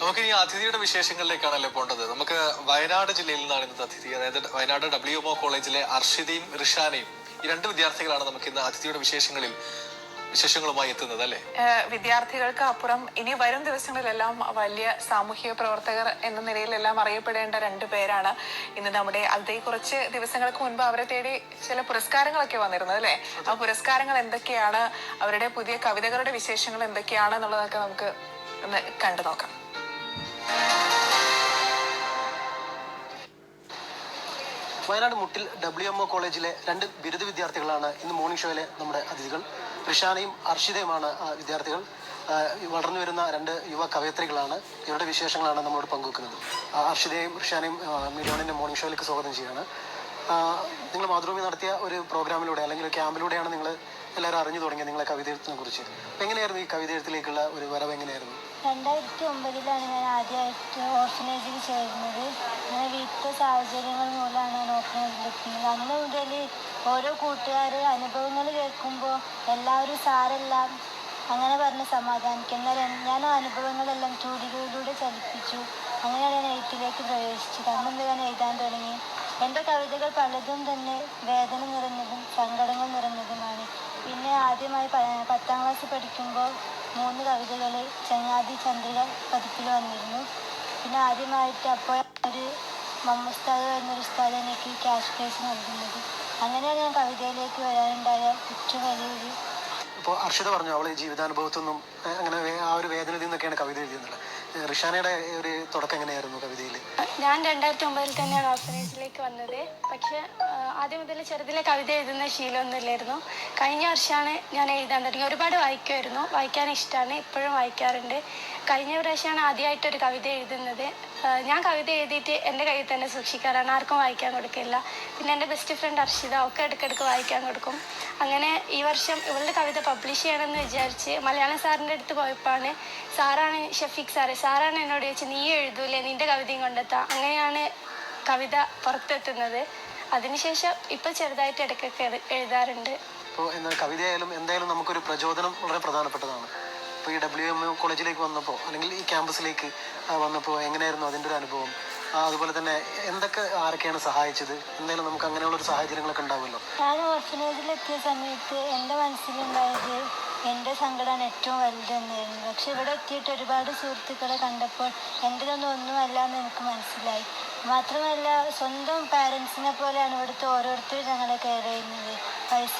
നമുക്ക് ഈ അതിഥിയുടെ വിശേഷങ്ങളിലേക്കാണല്ലോ പോകേണ്ടത്. നമുക്ക് വയനാട് ജില്ലയിൽ നിന്നാണ് ഇന്നത്തെ അതിഥി. അതായത് വയനാട് WMO കോളേജിലെ അർഷിതയും റിഷാനയും, ഈ രണ്ട് വിദ്യാർത്ഥികളാണ് നമുക്ക് ഇന്ന് അതിഥിയുടെ വിശേഷങ്ങളുമായി എത്തുന്നത് അല്ലേ? വിദ്യാർത്ഥികൾക്ക് അപ്പുറം ഇനി വരും ദിവസങ്ങളിലെല്ലാം വലിയ സാമൂഹിക പ്രവർത്തകർ എന്ന നിലയിലെല്ലാം അറിയപ്പെടേണ്ട രണ്ടു പേരാണ് ഇന്ന് നമ്മുടെ അതിഥി. കുറച്ച് ദിവസങ്ങൾക്ക് മുൻപ് അവരെ തേടി ചില പുരസ്കാരങ്ങളൊക്കെ വന്നിരുന്നത് അല്ലേ? ആ പുരസ്കാരങ്ങൾ എന്തൊക്കെയാണ്, അവരുടെ പുതിയ കവിതകളുടെ വിശേഷങ്ങൾ എന്തൊക്കെയാണെന്നുള്ളതൊക്കെ നമുക്ക് ഒന്ന് കണ്ടു നോക്കാം. വയനാട് മുട്ടിൽ WMO കോളേജിലെ രണ്ട് ബിരുദ വിദ്യാർത്ഥികളാണ് ഇന്ന് മോർണിംഗ് ഷോയിലെ നമ്മുടെ അതിഥികൾ. റിഷാനയും അർഷിതയുമാണ് വിദ്യാർത്ഥികൾ. വളർന്നു വരുന്ന രണ്ട് യുവ കവയത്രികളാണ്. ഇവരുടെ വിശേഷങ്ങളാണ് നമ്മളോട് പങ്കുവെക്കുന്നത്. അർഷിതയും റിഷാനയും മീഡിയ വണ്ണിൻ്റെ മോർണിംഗ് ഷോയിലേക്ക് സ്വാഗതം ചെയ്യുകയാണ്. നിങ്ങൾ മാതൃഭൂമി നടത്തിയ ഒരു പ്രോഗ്രാമിലൂടെ അല്ലെങ്കിൽ ഒരു ക്യാമ്പിലൂടെയാണ് നിങ്ങൾ എല്ലാവരും അറിഞ്ഞു തുടങ്ങിയത് നിങ്ങളെ കവിത എഴുത്തിനെ കുറിച്ച്. അപ്പം എങ്ങനെയായിരുന്നു ഈ കവിത എഴുത്തിലേക്കുള്ള ഒരു വരവ്? എങ്ങനെയായിരുന്നു? 2009 ഞാൻ ആദ്യമായിട്ട് ഓർഫനേജിൽ ചേരുന്നത്. അങ്ങനെ വീട്ടിലെ സാഹചര്യങ്ങൾ മൂലമാണ് ഞാൻ ഓർഫനേജിലെത്തുന്നത്. അന്ന് മുതൽ ഓരോ കൂട്ടുകാർ അനുഭവങ്ങൾ കേൾക്കുമ്പോൾ എല്ലാവരും സാരെല്ലാം അങ്ങനെ പറഞ്ഞ് സമാധാനിക്കും. എന്നാൽ ഞാൻ ആ അനുഭവങ്ങളെല്ലാം ചൂടികളിലൂടെ ചലിപ്പിച്ചു. അങ്ങനെയാണ് ഞാൻ എഴുത്തിലേക്ക് പ്രവേശിച്ചത്. അന്ന് ഞാൻ എഴുതാൻ തുടങ്ങി. എൻ്റെ കവിതകൾ പലതും തന്നെ വേദന നിറഞ്ഞതും സങ്കടങ്ങൾ നിറഞ്ഞതുമാണ്. പിന്നെ ആദ്യമായി 10ാം ക്ലാസ് പഠിക്കുമ്പോൾ 3 കവിതകൾ ചങ്ങാതി ചന്ദ്രിക പതിപ്പിൽ വന്നിരുന്നു. പിന്നെ ആദ്യമായിട്ട് അപ്പോൾ ഒരു മമ്മുസ്താദ് എന്നൊരു ഉസ്താദ് എനിക്ക് ക്യാഷ് പ്രൈസ് നൽകുന്നത്. അങ്ങനെയാണ് ഞാൻ കവിതയിലേക്ക് വരാനുണ്ടായ ഏറ്റവും വലിയൊരു. ഇപ്പോൾ അർഷിത പറഞ്ഞു അവൾ ജീവിതാനുഭവത്തൊന്നും അങ്ങനെ ആ ഒരു വേദനയിൽ നിന്നൊക്കെയാണ് കവിത എഴുതിയെന്നുള്ളത്. റിഷാനയുടെ ഒരു തുടക്കം എങ്ങനെയായിരുന്നു കവിതയിൽ? ഞാൻ 2009 തന്നെയാണ് ഓർഫനേജിലേക്ക് വന്നത്. പക്ഷെ ആദ്യം മുതൽ ചെറുതിലെ കവിത എഴുതുന്ന ശീലമൊന്നുമില്ലായിരുന്നു. കഴിഞ്ഞ വർഷമാണ് ഞാൻ എഴുതാൻ തുടങ്ങി. ഒരുപാട് വായിക്കുമായിരുന്നു, വായിക്കാൻ ഇഷ്ടമാണ്, ഇപ്പോഴും വായിക്കാറുണ്ട്. കഴിഞ്ഞ പ്രാവശ്യമാണ് ആദ്യമായിട്ടൊരു കവിത എഴുതുന്നത്. ഞാൻ കവിത എഴുതിയിട്ട് എൻ്റെ കയ്യിൽ തന്നെ സൂക്ഷിക്കാറാണ്, ആർക്കും വായിക്കാൻ കൊടുക്കില്ല. പിന്നെ എൻ്റെ ബെസ്റ്റ് ഫ്രണ്ട് അർഷിത ഒക്കെ ഇടയ്ക്കിടയ്ക്ക് വായിക്കാൻ കൊടുക്കും. അങ്ങനെ ഈ വർഷം ഇവളുടെ കവിത പബ്ലിഷ് ചെയ്യണമെന്ന് വിചാരിച്ച് മലയാളം സാറിൻ്റെ അടുത്ത് പോയപ്പോഴാണ് സാറാണ് ഷഫീഖ് സാറാണ് എന്നോട് ചോദിച്ചത്, നീ എഴുതൂലേ, നിൻ്റെ കവിതയും കൊണ്ടെത്താം. അങ്ങനെയാണ് കവിത പുറത്തെത്തുന്നത്. അതിനുശേഷം ഇപ്പം ചെറുതായിട്ട് ഇടയ്ക്കൊക്കെ എഴുതാറുണ്ട്. ഇപ്പോൾ എന്നാൽ കവിതയായാലും എന്തായാലും നമുക്കൊരു പ്രചോദനം വളരെ പ്രധാനപ്പെട്ടതാണ്. ഇപ്പോൾ ഈ WMO കോളേജിലേക്ക് വന്നപ്പോൾ അല്ലെങ്കിൽ ഈ ക്യാമ്പസിലേക്ക് വന്നപ്പോൾ എങ്ങനെയായിരുന്നു അതിൻ്റെ ഒരു അനുഭവം? അതുപോലെ തന്നെ എന്തൊക്കെ ആരൊക്കെയാണ് സഹായിച്ചത്? എന്തായാലും നമുക്ക് അങ്ങനെയുള്ളൊരു സാഹചര്യങ്ങളൊക്കെ ഉണ്ടാവുമല്ലോ. ഞാൻ ഓർഫനേജിലെത്തിയ സമയത്ത് എൻ്റെ മനസ്സിലുണ്ടായത് എൻ്റെ സങ്കടമാണ് ഏറ്റവും വലുതെന്നായിരുന്നു. പക്ഷെ ഇവിടെ എത്തിയിട്ട് ഒരുപാട് സുഹൃത്തുക്കളെ കണ്ടപ്പോൾ എൻ്റെതൊന്നും ഒന്നുമല്ല എന്ന് എനിക്ക് മനസ്സിലായി. മാത്രമല്ല സ്വന്തം പാരൻസിനെ പോലെയാണ് ഇവിടുത്തെ ഓരോരുത്തരും ഞങ്ങളെ കെയർ ചെയ്യുന്നത്.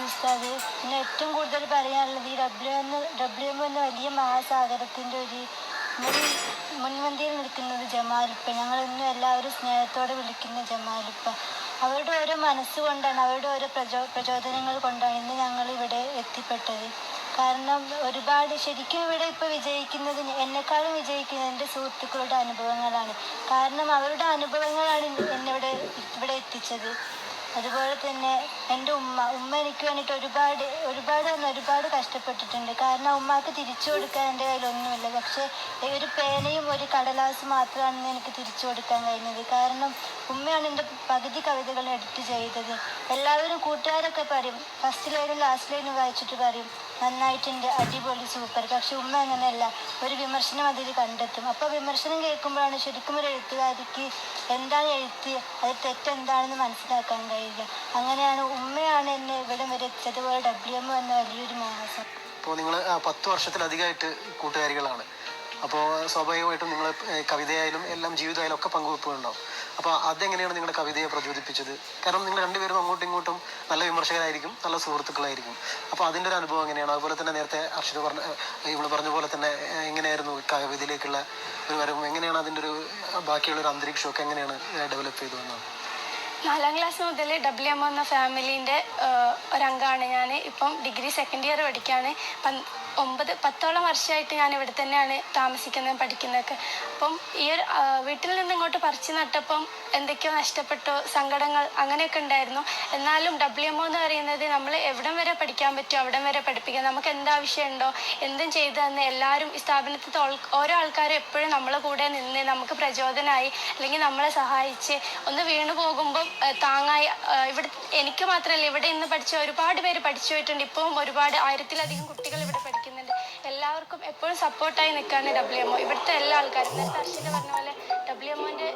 ഉസ്താദ്, പിന്നെ ഏറ്റവും കൂടുതൽ പറയാനുള്ളത് ഈ WMO എന്ന വലിയ മഹാസാഗരത്തിൻ്റെ ഒരു മുൻപന്തിയിൽ നിൽക്കുന്നത് ജമാലിപ്പ. ഞങ്ങളിന്നും എല്ലാവരും സ്നേഹത്തോടെ വിളിക്കുന്ന ജമാലിപ്പ. അവരുടെ ഓരോ മനസ്സുകൊണ്ടാണ്, അവരുടെ ഓരോ പ്രചോദനങ്ങൾ കൊണ്ടാണ് ഇന്ന് ഞങ്ങൾ ഇവിടെ എത്തിപ്പെട്ടത്. കാരണം ഒരുപാട് ശരിക്കും ഇവിടെ ഇപ്പോൾ വിജയിക്കുന്നത്, എന്നെക്കാളും വിജയിക്കുന്നത് എൻ്റെ സുഹൃത്തുക്കളുടെ അനുഭവങ്ങളാണ്. കാരണം അവരുടെ അനുഭവങ്ങളാണ് എന്നെ ഇവിടെ എത്തിച്ചത്. അതുപോലെ തന്നെ എൻ്റെ ഉമ്മ എനിക്ക് വേണ്ടിയിട്ട് ഒരുപാട് കഷ്ടപ്പെട്ടിട്ടുണ്ട്. കാരണം ഉമ്മാക്ക് തിരിച്ചു കൊടുക്കാൻ എൻ്റെ കയ്യിലൊന്നുമില്ല. പക്ഷേ ഒരു പേനയും ഒരു കടലാസ് മാത്രമാണ് എനിക്ക് തിരിച്ചു കൊടുക്കാൻ കഴിഞ്ഞത്. കാരണം ഉമ്മയാണ് എൻ്റെ പകുതി കവിതകൾ എഡിറ്റ് ചെയ്തത്. എല്ലാവരും കൂട്ടുകാരൊക്കെ പറയും, ഫസ്റ്റ് ലൈനും ലാസ്റ്റ് ലൈനും വായിച്ചിട്ട് പറയും നന്നായിട്ടുണ്ട്, അടിപൊളി, സൂപ്പർ. പക്ഷെ ഉമ്മ അങ്ങനെയല്ല, ഒരു വിമർശനം അതിൽ കണ്ടെത്തും. അപ്പോൾ വിമർശനം കേൾക്കുമ്പോഴാണ് ശരിക്കും ഒരു എഴുത്തുകാരിക്ക് എന്താണ് എഴുത്ത്, അത് തെറ്റെന്താണെന്ന് മനസ്സിലാക്കാൻ കഴിയുക. അങ്ങനെയാണ് ഉമ്മയാണ് എന്നെ ഇവിടെ വരെ എത്തിച്ചതുപോലെ WMO എന്ന വലിയൊരു മാസം. ഇപ്പോൾ നിങ്ങൾ 10 വർഷത്തിലധികമായിട്ട് കൂട്ടുകാരികളാണ്. അപ്പോൾ സ്വാഭാവികമായിട്ടും നിങ്ങൾ കവിതയായാലും എല്ലാം ജീവിതമായാലും ഒക്കെ പങ്കുവെപ്പുണ്ടാവും. അപ്പോൾ അതെങ്ങനെയാണ് നിങ്ങളുടെ കവിതയെ പ്രചോദിപ്പിച്ചത്? കാരണം നിങ്ങൾ രണ്ടുപേരും അങ്ങോട്ടും ഇങ്ങോട്ടും നല്ല വിമർശകരായിരിക്കും, നല്ല സുഹൃത്തുക്കളായിരിക്കും. അപ്പോൾ അതിൻ്റെ ഒരു അനുഭവം എങ്ങനെയാണ്? അതുപോലെ തന്നെ നേരത്തെ അർഷിത ഇവള് പറഞ്ഞ പോലെ തന്നെ എങ്ങനെയായിരുന്നു കവിതയിലേക്കുള്ള ഒരു വരവും? എങ്ങനെയാണ് അതിൻ്റെ ഒരു ബാക്കിയുള്ളൊരു അന്തരീക്ഷമൊക്കെ എങ്ങനെയാണ് ഡെവലപ്പ് ചെയ്തു വന്നത്? 4ാം ക്ലാസ് മുതൽ WMO എന്ന ഫാമിലീൻ്റെ ഒരംഗമാണ് ഞാൻ. ഇപ്പം ഡിഗ്രി സെക്കൻഡ് ഇയർ പഠിക്കുകയാണ്. 10ഓളം വർഷമായിട്ട് ഞാൻ ഇവിടെ തന്നെയാണ് താമസിക്കുന്നതും പഠിക്കുന്നതൊക്കെ. അപ്പം ഈ ഒരു വീട്ടിൽ നിന്ന് ഇങ്ങോട്ട് പറിച്ചു നട്ടപ്പം എന്തൊക്കെയോ നഷ്ടപ്പെട്ടു, സങ്കടങ്ങൾ അങ്ങനെയൊക്കെ ഉണ്ടായിരുന്നു. എന്നാലും WMO എന്ന് പറയുന്നത് നമ്മൾ എവിടം വരെ പഠിക്കാൻ പറ്റുമോ അവിടം വരെ പഠിപ്പിക്കുക. നമുക്ക് എന്താവശ്യമുണ്ടോ എന്തും ചെയ്തതെന്ന് എല്ലാവരും ഈ സ്ഥാപനത്തിലത്തെ ഓരോ ആൾക്കാരും എപ്പോഴും നമ്മളെ കൂടെ നിന്ന് നമുക്ക് പ്രചോദനമായി അല്ലെങ്കിൽ നമ്മളെ സഹായിച്ച് ഒന്ന് വീണു പോകുമ്പം താങ്ങായി ഇവിടെ എനിക്ക് മാത്രമല്ല ഇവിടെ ഇന്ന് പഠിച്ച ഒരുപാട് പേര് പഠിച്ചു പോയിട്ടുണ്ട്. ഇപ്പം ഒരുപാട് 1000-ലധികം കുട്ടികൾ ഇവിടെ പഠിക്കുന്നുണ്ട്. എല്ലാവർക്കും എപ്പോഴും സപ്പോർട്ടായി നിൽക്കുകയാണ് WMO. ഇവിടുത്തെ എല്ലാ ആൾക്കാരും നേരത്തെ അർഷിത പറഞ്ഞ പോലെ WMOന്റെ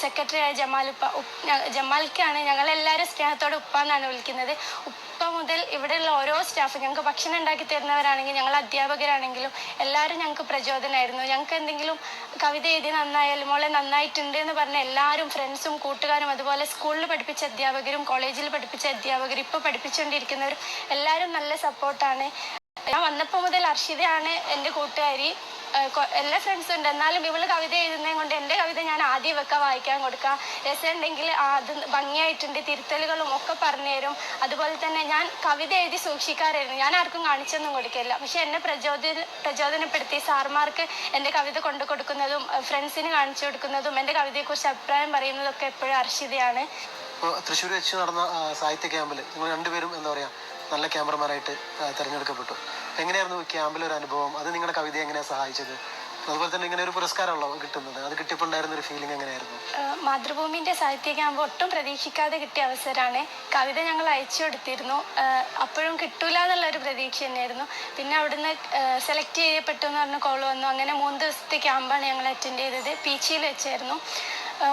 സെക്രട്ടറി ആയ ജമാൽക്കാണ് ഞങ്ങളെല്ലാവരും സ്നേഹത്തോടെ ഉപ്പ എന്നാണ് വിളിക്കുന്നത്. ഉപ്പ മുതൽ ഇവിടെയുള്ള ഓരോ സ്റ്റാഫ് ഞങ്ങൾക്ക് ഭക്ഷണം ഉണ്ടാക്കി തരുന്നവരാണെങ്കിൽ ഞങ്ങൾ അധ്യാപകരാണെങ്കിലും എല്ലാവരും ഞങ്ങൾക്ക് പ്രചോദനമായിരുന്നു. ഞങ്ങൾക്ക് എന്തെങ്കിലും കവിത എഴുതി നന്നായാലും മോളെ നന്നായിട്ടുണ്ട് എന്ന് പറഞ്ഞ എല്ലാവരും ഫ്രണ്ട്സും കൂട്ടുകാരും അതുപോലെ സ്കൂളിൽ പഠിപ്പിച്ച അധ്യാപകരും കോളേജിൽ പഠിപ്പിച്ച അധ്യാപകരും ഇപ്പോൾ പഠിപ്പിച്ചുകൊണ്ടിരിക്കുന്നവരും എല്ലാവരും നല്ല സപ്പോർട്ടാണ്. ഞാൻ വന്നപ്പോൾ മുതൽ അർഷിതയാണ് എൻ്റെ കൂട്ടുകാരി. എല്ലാ ഫ്രണ്ട്സും ഉണ്ട്. എന്നാലും ഇവള് കവിത എഴുതുന്നത് കൊണ്ട് എൻ്റെ കവിത ഞാൻ ആദ്യം വായിക്കാൻ കൊടുക്കാം. രസമുണ്ടെങ്കിൽ അത് ഭംഗിയായിട്ടുണ്ട്, തിരുത്തലുകളും ഒക്കെ പറഞ്ഞു തരും. അതുപോലെ തന്നെ ഞാൻ കവിത എഴുതി സൂക്ഷിക്കാറായിരുന്നു. ഞാൻ ആർക്കും കാണിച്ചൊന്നും കൊടുക്കില്ല. പക്ഷെ എന്നെ പ്രചോദനപ്പെടുത്തി സാർമാർക്ക് എൻ്റെ കവിത കൊണ്ടു കൊടുക്കുന്നതും ഫ്രണ്ട്സിന് കാണിച്ചു കൊടുക്കുന്നതും എൻ്റെ കവിതയെക്കുറിച്ച് അഭിപ്രായം പറയുന്നതും ഒക്കെ എപ്പോഴും അർഷിതയാണ്. ഇപ്പോൾ തൃശ്ശൂർ വെച്ച് നടന്ന സാഹിത്യ ക്യാമ്പിൽ നിങ്ങൾ രണ്ടുപേരും എന്താ പറയുക നല്ല ക്യാമറമാനായിട്ട് തിരഞ്ഞെടുക്കപ്പെട്ടു. എങ്ങനെയായിരുന്നു ക്യാമ്പിലെ ഒരു അനുഭവം? അത് നിങ്ങളുടെ കവിതയെ എങ്ങനെയാണ് സഹായിച്ചത്? അതുപോലെ തന്നെ ഇങ്ങനെ ഒരു പുരസ്കാരമാണല്ലോ കിട്ടുന്നത്, അത് കിട്ടിയപ്പോൾ ഉണ്ടായിരുന്ന ഒരു ഫീലിംഗ് എങ്ങനെയായിരുന്നു? മാതൃഭൂമിന്റെ സാഹിത്യ ക്യാമ്പ് ഒട്ടും പ്രതീക്ഷിക്കാതെ കിട്ടിയ അവസരമാണ്. കവിത ഞങ്ങൾ അയച്ചു കൊടുത്തിരുന്നു. അപ്പോഴും കിട്ടൂല എന്നുള്ളൊരു പ്രതീക്ഷ തന്നെയായിരുന്നു. പിന്നെ അവിടുന്ന് സെലക്ട് ചെയ്യപ്പെട്ടു എന്ന് പറഞ്ഞ കോൾ വന്നു. അങ്ങനെ 3 ദിവസത്തെ ക്യാമ്പാണ് ഞങ്ങൾ അറ്റൻഡ് ചെയ്തത്. പീച്ചിയിൽ വെച്ചായിരുന്നു.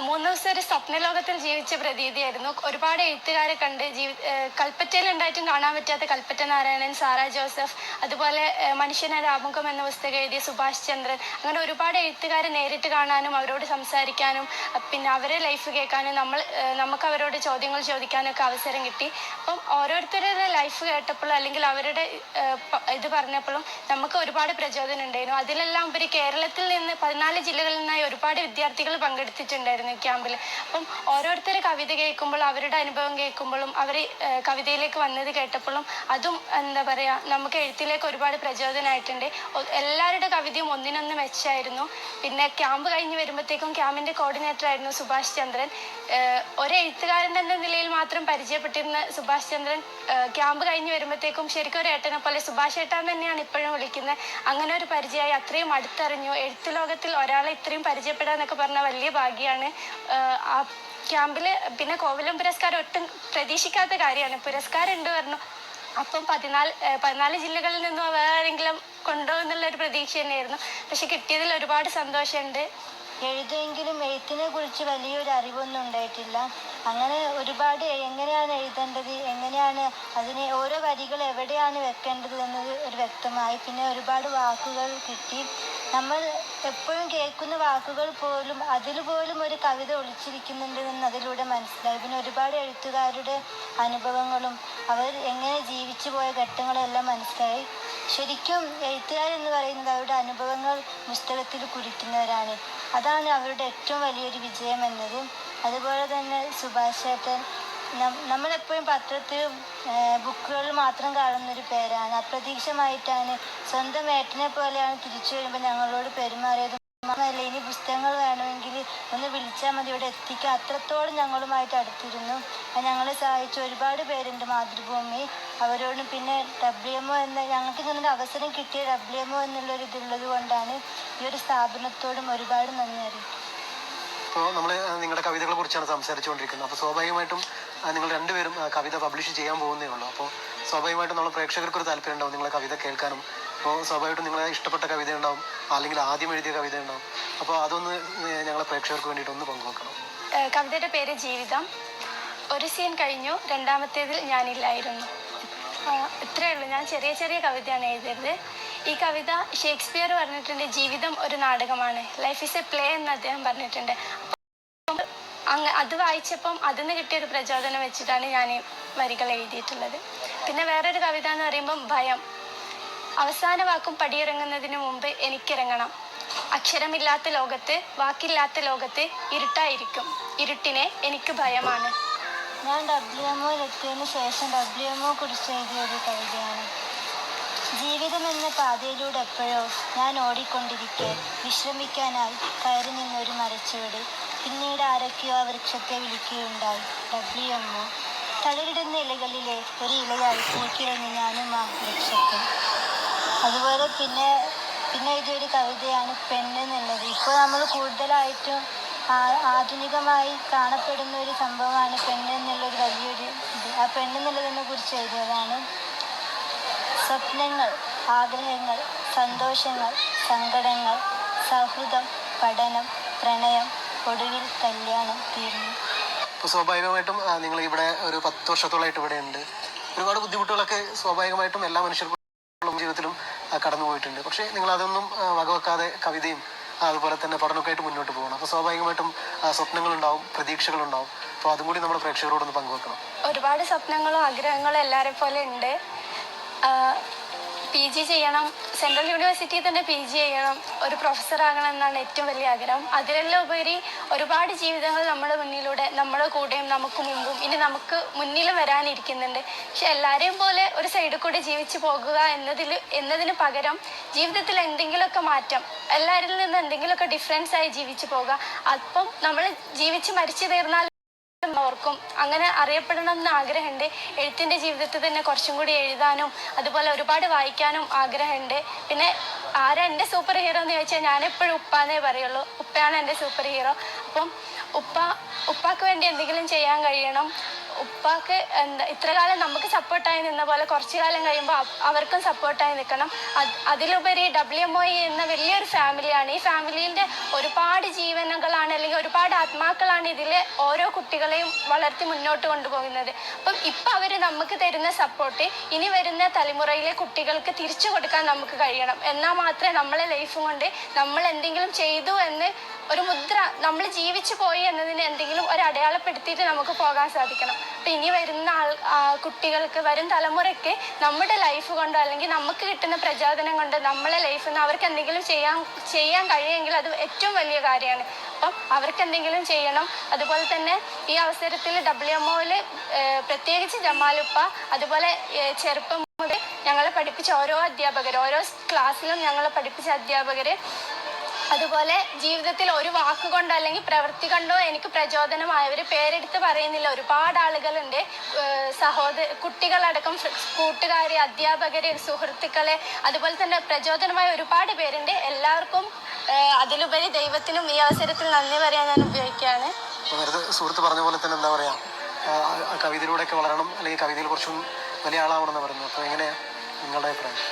3 ദിവസം ഒരു സ്വപ്നലോകത്തിൽ ജീവിച്ച പ്രതീതിയായിരുന്നു. ഒരുപാട് എഴുത്തുകാരെ കണ്ട് കൽപ്പറ്റയിൽ ഉണ്ടായിട്ടും കാണാൻ പറ്റാത്ത കൽപ്പറ്റ നാരായണൻ, സാറ ജോസഫ്, അതുപോലെ മനുഷ്യനൊരു ആമുഖം എന്ന പുസ്തകം എഴുതിയ സുഭാഷ് ചന്ദ്രൻ, അങ്ങനെ ഒരുപാട് എഴുത്തുകാരെ നേരിട്ട് കാണാനും അവരോട് സംസാരിക്കാനും പിന്നെ അവരെ ലൈഫ് കേൾക്കാനും നമുക്ക് അവരോട് ചോദ്യങ്ങൾ ചോദിക്കാനും ഒക്കെ അവസരം കിട്ടി. അപ്പം ഓരോരുത്തരുടെ ലൈഫ് കേട്ടപ്പോഴും അല്ലെങ്കിൽ അവരുടെ ഇത് പറഞ്ഞപ്പോഴും നമുക്ക് ഒരുപാട് പ്രചോദനം ഉണ്ടായിരുന്നു. അതിലെല്ലാം ഉപരി കേരളത്തിൽ നിന്ന് 14 ജില്ലകളിൽ നിന്നായി ഒരുപാട് വിദ്യാർത്ഥികൾ പങ്കെടുത്തിട്ടുണ്ട് ക്യാമ്പിൽ. അപ്പം ഓരോരുത്തരെ കവിത കേൾക്കുമ്പോൾ അവരുടെ അനുഭവം കേൾക്കുമ്പോഴും അവർ കവിതയിലേക്ക് വന്നത് കേട്ടപ്പോഴും അതും എന്താ പറയുക നമുക്ക് എഴുത്തിലേക്ക് ഒരുപാട് പ്രചോദനമായിട്ടുണ്ട്. എല്ലാവരുടെ കവിതയും ഒന്നിനൊന്ന് മെച്ചായിരുന്നു. പിന്നെ ക്യാമ്പ് കഴിഞ്ഞ് വരുമ്പോഴത്തേക്കും ക്യാമ്പിന്റെ കോർഡിനേറ്റർ ആയിരുന്നു സുഭാഷ് ചന്ദ്രൻ. ഒരു എഴുത്തുകാരൻ എന്ന നിലയിൽ മാത്രം പരിചയപ്പെട്ടിരുന്ന സുഭാഷ് ചന്ദ്രൻ ക്യാമ്പ് കഴിഞ്ഞ് വരുമ്പോഴത്തേക്കും ശരിക്കും ഒരു ഏട്ടനെ പോലെ സുഭാഷ് ഏട്ടാൻ തന്നെയാണ് ഇപ്പോഴും വിളിക്കുന്നത്. അങ്ങനെ ഒരു പരിചയമായി, അത്രയും അടുത്തറിഞ്ഞു. എഴുത്തു ലോകത്തിൽ ഒരാളെ ഇത്രയും പരിചയപ്പെടാന്നൊക്കെ പറഞ്ഞാൽ വലിയ ഭാഗ്യമാണ്. ആ ക്യാമ്പില് പിന്നെ കോവലം പുരസ്കാരം ഒട്ടും പ്രതീക്ഷിക്കാത്ത കാര്യമാണ്. പുരസ്കാരം ഉണ്ട് പറഞ്ഞു. അപ്പം 14 ജില്ലകളിൽ നിന്നും വേറെങ്കിലും കൊണ്ടുപോകുന്നുള്ള ഒരു പ്രതീക്ഷ തന്നെയായിരുന്നു. പക്ഷെ കിട്ടിയതിൽ ഒരുപാട് സന്തോഷമുണ്ട്. എഴുതുമെങ്കിലും എഴുത്തിനെ കുറിച്ച് വലിയൊരു അറിവൊന്നും ഉണ്ടായിട്ടില്ല. അങ്ങനെ ഒരുപാട് എങ്ങനെയാണ് എഴുതേണ്ടത്, എങ്ങനെയാണ് അതിനെ ഓരോ വരികൾ എവിടെയാണ് വെക്കേണ്ടത് എന്നത് ഒരു വ്യക്തമായി. പിന്നെ ഒരുപാട് വാക്കുകൾ കിട്ടി. നമ്മൾ എപ്പോഴും കേൾക്കുന്ന വാക്കുകൾ പോലും അതിൽ പോലും ഒരു കവിത ഒളിച്ചിരിക്കുന്നുണ്ടെന്ന് അതിലൂടെ മനസ്സിലായി. പിന്നെ ഒരുപാട് എഴുത്തുകാരുടെ അനുഭവങ്ങളും അവർ എങ്ങനെ ജീവിച്ചു പോയ ഘട്ടങ്ങളെല്ലാം മനസ്സിലായി. ശരിക്കും എഴുത്തുകാരെന്ന് പറയുന്നത് അവരുടെ അനുഭവങ്ങൾ പുസ്തകത്തിൽ കുറിക്കുന്നവരാണ്. അതാണ് അവരുടെ ഏറ്റവും വലിയൊരു വിജയം എന്നത്. അതുപോലെ തന്നെ സുഭാഷ് ചേട്ടൻ നമ്മളെപ്പോഴും പത്രത്തിലും ബുക്കുകളിൽ മാത്രം കാണുന്നൊരു പേരാണ്. അപ്രതീക്ഷിതമായിട്ടാണ് സ്വന്തം ഏട്ടനെ പോലെയാണ് തിരിച്ചു വരുമ്പോൾ ഞങ്ങളോട് പെരുമാറിയത്. മാത്രമല്ല ഇനി പുസ്തകങ്ങൾ വേണമെങ്കിൽ ഒന്ന് വിളിച്ചാൽ മതി, ഇവിടെ എത്തിക്കുക. അത്രത്തോളം ഞങ്ങളുമായിട്ട് അടുത്തിരുന്നു. ഞങ്ങളെ സഹായിച്ച ഒരുപാട് പേരുണ്ട് മാതൃഭൂമി, അവരോടും പിന്നെ WMO എന്ന ഞങ്ങൾക്ക് ഇങ്ങനെ അവസരം കിട്ടിയ WMO എന്നുള്ളൊരു ഇതുള്ളത് കൊണ്ടാണ് ഈ ഒരു സ്ഥാപനത്തോടും ഒരുപാട് നന്ദി അറിയിക്കും. ഇപ്പോൾ നമ്മൾ നിങ്ങളുടെ കവിതകളെ കുറിച്ചാണ് സംസാരിച്ചുകൊണ്ടിരിക്കുന്നത്. അപ്പോൾ സ്വാഭാവികമായിട്ടും നിങ്ങൾ രണ്ടുപേരും കവിത പബ്ലിഷ് ചെയ്യാൻ പോകുന്നേ ഉള്ളൂ. അപ്പോൾ സ്വാഭാവികമായിട്ടും നമ്മൾ പ്രേക്ഷകർക്ക് ഒരു താല്പര്യം ഉണ്ടാവും നിങ്ങളെ കവിത കേൾക്കാനും. അപ്പോൾ സ്വാഭാവികമായിട്ടും നിങ്ങളെ ഇഷ്ടപ്പെട്ട കവിത ഉണ്ടാവും, അല്ലെങ്കിൽ ആദ്യം എഴുതിയ കവിത ഉണ്ടാവും. അപ്പോൾ അതൊന്ന് ഞങ്ങളെ പ്രേക്ഷകർക്ക് വേണ്ടിയിട്ട് ഒന്ന് പങ്കുവെക്കണം. കവിതയുടെ പേര് ജീവിതം. ഒരു സീൻ കഴിഞ്ഞു, രണ്ടാമത്തേതിൽ ഞാനില്ലായിരുന്നു. ഇത്രയേ ഉള്ളൂ. ഞാൻ ചെറിയ ചെറിയ കവിതയാണ് എഴുതിയത്. ഈ കവിത ഷേക്സ്പിയർ പറഞ്ഞിട്ടുണ്ട്, ജീവിതം ഒരു നാടകമാണ്, ലൈഫ് ഈസ് എ പ്ലേ എന്ന് അദ്ദേഹം പറഞ്ഞിട്ടുണ്ട്. അത് വായിച്ചപ്പം അതിന് കിട്ടിയൊരു പ്രചോദനം വെച്ചിട്ടാണ് ഞാൻ ഈ വരികൾ എഴുതിയിട്ടുള്ളത്. പിന്നെ വേറൊരു കവിത എന്ന് പറയുമ്പം ഭയം. അവസാന വാക്കും പടിയിറങ്ങുന്നതിന് മുമ്പ് എനിക്കിറങ്ങണം. അക്ഷരമില്ലാത്ത ലോകത്ത്, വാക്കില്ലാത്ത ലോകത്ത് ഇരുട്ടായിരിക്കും. ഇരുട്ടിനെ എനിക്ക് ഭയമാണ്. ഞാൻ WMO എത്തിയതിന് ശേഷം WMO കുറിച്ച് എഴുതിയൊരു കവിതയാണ്. ജീവിതം എന്ന പാതയിലൂടെ എപ്പോഴോ ഞാൻ ഓടിക്കൊണ്ടിരിക്കെ വിശ്രമിക്കാനായി കയറി നിന്നൊരു മരച്ചുവട്. പിന്നീട് ആരൊക്കെയോ ആ വൃക്ഷത്തെ വിളിക്കുകയുണ്ടായി. WMO. തളിരിടുന്ന ഇലകളിലെ ഒരു ഇലയായി പൂക്കിറങ്ങി ഞാനും ആ വൃക്ഷത്തെ. അതുപോലെ പിന്നെ എഴുതിയൊരു കവിതയാണ് പെണ്ണ് എന്നുള്ളത്. ഇപ്പോൾ നമ്മൾ കൂടുതലായിട്ടും ആധുനികമായി കാണപ്പെടുന്ന ഒരു സംഭവമാണ് പെണ്ണ് എന്നുള്ളൊരു വലിയൊരു ഇത്. ആ പെണ്ണെന്നുള്ളതിനെ കുറിച്ച് എഴുതിയതാണ്. സ്വപ്നങ്ങൾ, ആഗ്രഹങ്ങൾ, സന്തോഷങ്ങൾ, സങ്കടങ്ങൾ, സൗഹൃദം, പഠനം, പ്രണയം, ഒടുവിൽ കല്യാണം തീർന്നു. അപ്പോൾ സ്വാഭാവികമായിട്ടും നിങ്ങൾ ഇവിടെ ഒരു 10 വർഷത്തോളമായിട്ട് ഇവിടെ ഉണ്ട്. ഒരുപാട് ബുദ്ധിമുട്ടുകളൊക്കെ സ്വാഭാവികമായിട്ടും എല്ലാ മനുഷ്യർക്കും ജീവിതത്തിലും കടന്നു പോയിട്ടുണ്ട്. പക്ഷേ നിങ്ങൾ അതൊന്നും വകവെക്കാതെ കവിതയും അതുപോലെ തന്നെ പഠനമൊക്കെ ആയിട്ട് മുന്നോട്ട് പോകണം. അപ്പോൾ സ്വാഭാവികമായിട്ടും സ്വപ്നങ്ങളുണ്ടാവും, പ്രതീക്ഷകളുണ്ടാവും. അപ്പോൾ അതും കൂടി നമ്മുടെ പ്രേക്ഷകരോടൊന്ന് പങ്കുവെക്കണം. ഒരുപാട് സ്വപ്നങ്ങളും ആഗ്രഹങ്ങളും എല്ലാവരെ പോലെ ഉണ്ട്. PG ചെയ്യണം, സെൻട്രൽ യൂണിവേഴ്സിറ്റിയിൽ തന്നെ PG ചെയ്യണം, ഒരു പ്രൊഫസർ ആകണം എന്നാണ് ഏറ്റവും വലിയ ആഗ്രഹം. അതിലെല്ലാം ഉപരി ഒരുപാട് ജീവിതങ്ങൾ നമ്മുടെ മുന്നിലൂടെ, നമ്മുടെ കൂടെയും നമുക്ക് മുമ്പും ഇനി നമുക്ക് മുന്നിലും വരാനിരിക്കുന്നുണ്ട്. പക്ഷെ എല്ലാവരെയും പോലെ ഒരു സൈഡിൽ കൂടി ജീവിച്ചു പോകുക എന്നതിന് പകരം ജീവിതത്തിൽ എന്തെങ്കിലുമൊക്കെ മാറ്റം, എല്ലാവരിൽ നിന്ന് എന്തെങ്കിലുമൊക്കെ ഡിഫറൻസ് ആയി ജീവിച്ചു പോകുക. അപ്പം നമ്മൾ ജീവിച്ച് മരിച്ചു തീർന്നാൽ ഓർക്കും. അങ്ങനെ അറിയപ്പെടണം എന്ന് ആഗ്രഹമുണ്ട്. എഴുത്തിൻ്റെ ജീവിതത്തിൽ തന്നെ കുറച്ചും കൂടി എഴുതാനും അതുപോലെ ഒരുപാട് വായിക്കാനും ആഗ്രഹമുണ്ട്. പിന്നെ ആരാ എൻ്റെ സൂപ്പർ ഹീറോ എന്ന് ചോദിച്ചാൽ ഞാനെപ്പോഴും ഉപ്പാന്നേ പറയുള്ളൂ. ഉപ്പയാണ് എൻ്റെ സൂപ്പർ ഹീറോ. അപ്പം ഉപ്പാക്ക് വേണ്ടി എന്തെങ്കിലും ചെയ്യാൻ കഴിയണം. ഉപ്പാക്ക് ഇത്ര കാലം നമുക്ക് സപ്പോർട്ടായി നിന്ന പോലെ കുറച്ചു കാലം കഴിയുമ്പോൾ അവർക്കും സപ്പോർട്ടായി നിൽക്കണം. അതിലുപരി WMOE എന്ന വലിയൊരു ഫാമിലിയാണ്. ഈ ഫാമിലിൻ്റെ ഒരുപാട് ജീവനുകളാണ്, അല്ലെങ്കിൽ ഒരുപാട് ആത്മാക്കളാണ് ഇതിലെ ഓരോ കുട്ടികളെയും വളർത്തി മുന്നോട്ട് കൊണ്ടുപോകുന്നത്. അപ്പം ഇപ്പം അവർ നമുക്ക് തരുന്ന സപ്പോർട്ട് ഇനി വരുന്ന തലമുറയിലെ കുട്ടികൾക്ക് തിരിച്ചു കൊടുക്കാൻ നമുക്ക് കഴിയണം. എന്നാൽ മാത്രമേ നമ്മളെ ലൈഫും കൊണ്ട് നമ്മൾ എന്തെങ്കിലും ചെയ്തു എന്ന് ഒരു മുദ്ര, നമ്മൾ ജീവിച്ചു പോയി എന്നതിന് എന്തെങ്കിലും ഒരു അടയാളപ്പെടുത്തിയിട്ട് നമുക്ക് പോകാൻ സാധിക്കണം. അപ്പം ഇനി വരുന്ന കുട്ടികൾക്ക്, വരും തലമുറയ്ക്ക് നമ്മുടെ ലൈഫ് കൊണ്ടോ അല്ലെങ്കിൽ നമുക്ക് കിട്ടുന്ന പ്രചോദനം കൊണ്ട് നമ്മളെ ലൈഫിൽ നിന്ന് അവർക്ക് എന്തെങ്കിലും ചെയ്യാൻ കഴിയുമെങ്കിൽ അത് ഏറ്റവും വലിയ കാര്യമാണ്. അപ്പം അവർക്ക് എന്തെങ്കിലും ചെയ്യണം. അതുപോലെ തന്നെ ഈ അവസരത്തിൽ WMOയിൽ പ്രത്യേകിച്ച് ജമാലുപ്പ, അതുപോലെ ചെറുപ്പം മുതൽ ഞങ്ങളെ പഠിപ്പിച്ച ഓരോ അധ്യാപകർ, ഓരോ ക്ലാസ്സിലും ഞങ്ങളെ പഠിപ്പിച്ച അധ്യാപകർ, അതുപോലെ ജീവിതത്തിൽ ഒരു വാക്കുകൊണ്ടോ അല്ലെങ്കിൽ പ്രവൃത്തി കൊണ്ടോ എനിക്ക് പ്രചോദനമായവർ, പേരെടുത്ത് പറയുന്നില്ല, ഒരുപാട് ആളുകളുണ്ട്. കുട്ടികളടക്കം, കൂട്ടുകാർ, അധ്യാപകർ, സുഹൃത്തുക്കളെ, അതുപോലെ തന്നെ പ്രചോദനമായ ഒരുപാട് പേരുണ്ട്. എല്ലാവർക്കും അതിലുപരി ദൈവത്തിനും ഈ അവസരത്തിൽ നന്ദി പറയാൻ ഞാൻ ഉപയോഗിക്കുകയാണ്. നേരത്തെ സുഹൃത്ത് പറഞ്ഞ പോലെ തന്നെ എന്താ പറയുക, കവിതയിലൂടെയൊക്കെ വളരണം, അല്ലെങ്കിൽ കവിതയിൽ കുറച്ചും വലിയ ആളാവണമെന്ന് പറയുന്നത്. അപ്പോൾ എങ്ങനെയാണ് നിങ്ങളുടെ അഭിപ്രായം?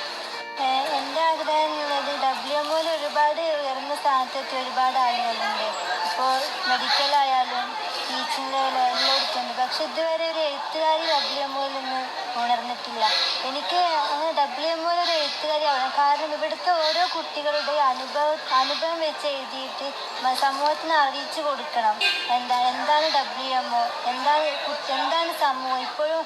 എൻ്റെ ആഗ്രഹം എന്നുള്ളത് WMOയിൽ ഒരുപാട് ഉയർന്ന സ്ഥാനത്തെത്തിയ ഒരുപാട് ആളുകളുണ്ട്. ഇപ്പോൾ മെഡിക്കലായാലും ടീച്ചിങ് ലെവലും എല്ലായിടത്തുണ്ട്. പക്ഷെ ഇതുവരെ ഒരു എഴുത്തുകാരി WMOയിൽ നിന്ന് ഉണർന്നിട്ടില്ല. എനിക്ക് അങ്ങനെ WMOയിൽ ഒരു എഴുത്തുകാരി ആവണം. കാരണം ഇവിടുത്തെ ഓരോ കുട്ടികളുടെ അനുഭവം വെച്ച് എഴുതിയിട്ട് സമൂഹത്തിന് അറിയിച്ചു കൊടുക്കണം. എന്താണ് WMO, എന്താണ് സമൂഹം. ഇപ്പോഴും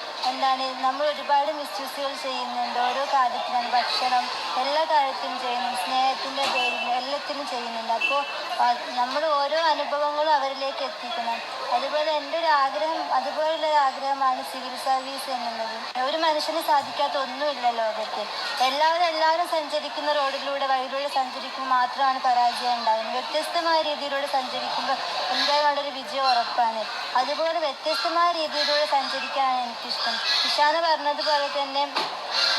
നമ്മൾ ഒരുപാട് മിസ്യൂസുകൾ ചെയ്യുന്നുണ്ട്. ഓരോ കാര്യത്തിലാണ്, ഭക്ഷണം, എല്ലാ കാര്യത്തിനും ചെയ്യുന്നുണ്ട്, സ്നേഹത്തിൻ്റെ പേരിൽ എല്ലാത്തിനും ചെയ്യുന്നുണ്ട്. അപ്പോൾ നമ്മൾ ഓരോ അനുഭവങ്ങളും അവരിലേക്ക് എത്തിക്കണം. അതുപോലെ എൻ്റെ ഒരു ആഗ്രഹം, അതുപോലുള്ളൊരു ആഗ്രഹമാണ് സിവിൽ സർവീസ് എന്നുള്ളത്. ഒരു മനുഷ്യന് സാധിക്കാത്ത ഒന്നുമില്ല ലോകത്ത്. എല്ലാവരും സഞ്ചരിക്കുന്ന വഴിയിലൂടെ സഞ്ചരിക്കുമ്പോൾ മാത്രമാണ് പരാജയം ഉണ്ടാകുന്നത്. വ്യത്യസ്തമായ രീതിയിലൂടെ സഞ്ചരിക്കുമ്പോൾ എന്തായാലും അവിടെ ഒരു വിജയം ഉറപ്പാണ്. അതുപോലെ വ്യത്യസ്തമായ രീതിയിലൂടെ സഞ്ചരിക്കാനാണ് എനിക്കിഷ്ടം. ഇഷാന പറഞ്ഞതുപോലെ തന്നെ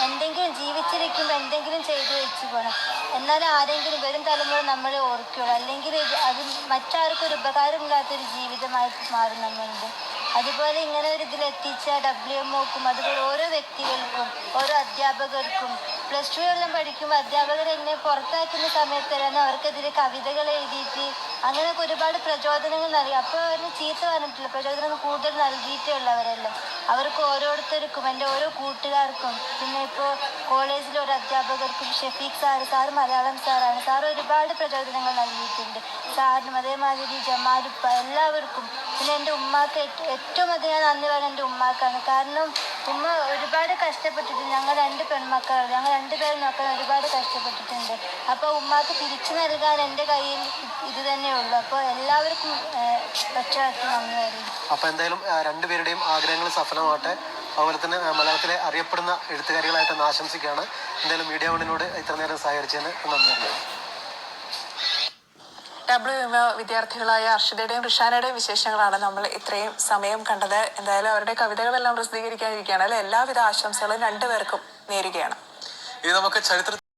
എന്തെങ്കിലും ജീവിച്ചിരിക്കുമ്പോൾ എന്തെങ്കിലും ചെയ്തു വെച്ച് പോകണം. എന്നാലും ആരെങ്കിലും വരും തലമുറ നമ്മളെ ഓർക്കുകയുള്ളൂ. അല്ലെങ്കിൽ അത് മറ്റാർക്കും ഒരു ഉപകാരമില്ലാത്തൊരു ജീവിതമായി മാറും നമ്മളുടെ. അതുപോലെ ഇങ്ങനെ ഒരു ഇതിലെത്തിച്ച WMOക്കും അതുപോലെ ഓരോ വ്യക്തികൾക്കും, ഓരോ അധ്യാപകർക്കും, +2 എല്ലാം പഠിക്കുമ്പോൾ അധ്യാപകർ എന്നെ പുറത്താക്കുന്ന സമയത്തെല്ലാം അവർക്കെതിരെ കവിതകൾ എഴുതിയിട്ട് അങ്ങനെയൊക്കെ ഒരുപാട് പ്രചോദനങ്ങൾ നൽകി. അപ്പോൾ അവരിന് ചീത്ത പറഞ്ഞിട്ടില്ല, പ്രചോദനം കൂടുതൽ നൽകിയിട്ടേ ഉള്ളവരെല്ലാം. അവർക്ക് ഓരോരുത്തർക്കും, എൻ്റെ ഓരോ കൂട്ടുകാർക്കും, പിന്നെ ഇപ്പോൾ കോളേജിലെ ഒരു അധ്യാപകർക്കും, ഷെഫീഖ് സാറ് മലയാളം സാറാണ്, സാർ ഒരുപാട് പ്രചോദനങ്ങൾ നൽകിയിട്ടുണ്ട്. സാറിനും അതേമാതിരി ജമാലുപ്പ, എല്ലാവർക്കും. പിന്നെ എൻ്റെ ഉമ്മാക്ക് ഏറ്റവും അധികം ഞാൻ നന്ദി പറയുന്നത് എൻ്റെ ഉമ്മാക്കാണ്. കാരണം ഉമ്മ ഒരുപാട് കഷ്ടപ്പെട്ടിട്ടുണ്ട്. ഞങ്ങൾ 2 പെൺമക്കളാണ്. ഞങ്ങൾ 2 പേരും നോക്കാൻ ഒരുപാട് കഷ്ടപ്പെട്ടിട്ടുണ്ട്. അപ്പോൾ ഉമ്മാക്ക് തിരിച്ചു നൽകാൻ എൻ്റെ കയ്യിൽ ഇത് തന്നെ ഉള്ളൂ. അപ്പോൾ എല്ലാവർക്കും ഒറ്റവാക്കി നന്ദി പറയുന്നു. അപ്പോൾ എന്തായാലും രണ്ടുപേരുടെയും ആഗ്രഹങ്ങൾ സഫലമാവട്ടെ. അതുപോലെ തന്നെ മലയാളത്തിലെ അറിയപ്പെടുന്ന എഴുത്തുകാരികളായിട്ടൊന്ന് ആശംസിക്കുകയാണ്. എന്തായാലും മീഡിയ വണ്ണിനോട് ഇത്ര നേരം സഹകരിച്ചതിന് നന്ദി അറിയിക്കുന്നു. WMO വിദ്യാർത്ഥികളായ അർഷിതയുടെയും റിഷാനയുടെയും വിശേഷങ്ങളാണ് നമ്മൾ ഇത്രയും സമയം കണ്ടത്. എന്തായാലും അവരുടെ കവിതകളെല്ലാം പ്രസിദ്ധീകരിക്കാനിരിക്കുകയാണ്. എല്ലാവിധ ആശംസകളും രണ്ടുപേർക്കും നേരുകയാണ്. ഇനി നമുക്ക് ചരിത്രത്തിൽ